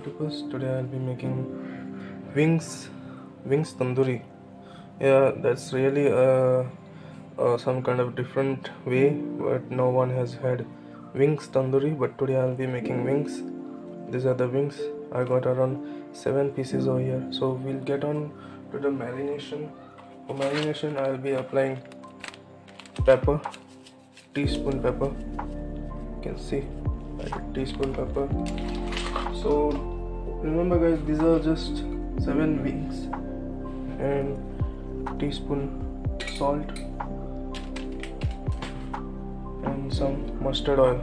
YouTubers. Today I'll be making wings tandoori. Yeah, that's really some kind of different way, but no one has had wings tandoori. But today I'll be making wings. These are the wings. I got around 7 pieces over here. So we'll get on to the marination. For marination, I'll be applying pepper, teaspoon pepper. You can see I did teaspoon pepper. So remember guys, these are just 7 wings, and teaspoon salt and some mustard oil.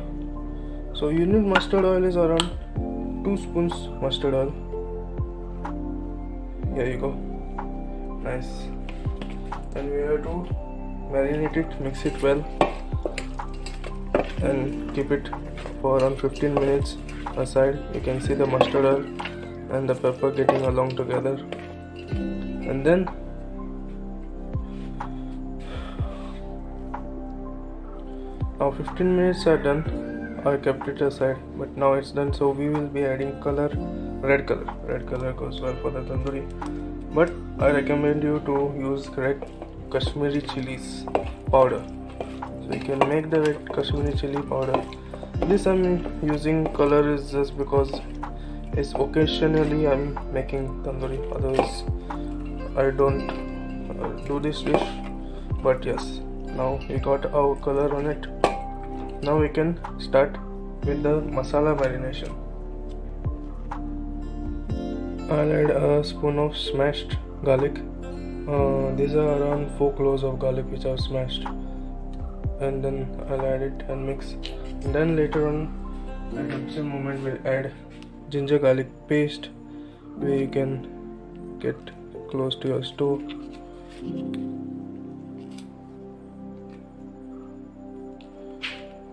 So you need mustard oil is around 2 spoons mustard oil. Here you go. Nice. And we have to marinate it, mix it well, and keep it for around 15 minutes aside. You can see the mustard oil and the pepper getting along together, and then now 15 minutes are done. I kept it aside, but now it's done. So we will be adding color, red color goes well for the tandoori, but I recommend you to use red Kashmiri chilies powder. So you can make the red Kashmiri chili powder. This I'm using color is just because it's occasionally I'm making tandoori, otherwise I don't do this dish. But yes, now we got our color on it. Now we can start with the masala marination. I'll add a spoon of smashed garlic. These are around 4 cloves of garlic which are smashed, and then I'll add it and mix. And then later on, at the same moment, we'll add ginger garlic paste, where you can get close to your stove.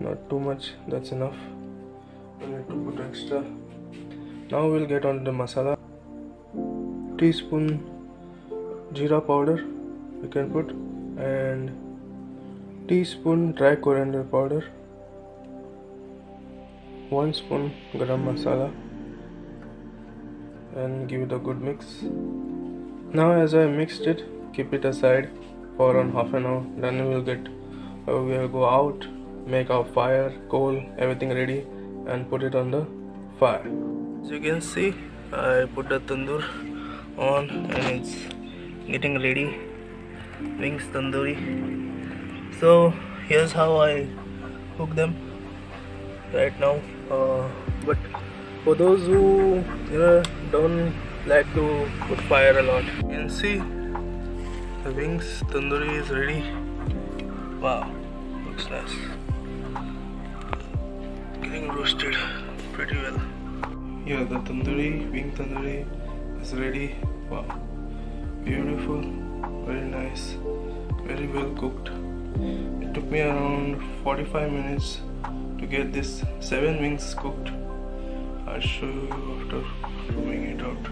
Not too much, that's enough. We need to put extra. Now we'll get on the masala. Teaspoon jeera powder you can put, and teaspoon dry coriander powder, 1 spoon garam masala, and give it a good mix. Now as I mixed it, keep it aside for around half an hour. Then we'll go out, make our fire, coal, everything ready, and put it on the fire. As you can see, I put the tandoor on and it's getting ready. Wings tandoori. So here's how I cook them right now. But for those who don't like to put fire a lot, you can see the wings tandoori is ready. Wow, looks nice. Getting roasted pretty well. Here the wing tandoori is ready. Wow, beautiful, very nice, very well cooked. It took me around 45 minutes to get this 7 wings cooked. I'll show you after moving it out.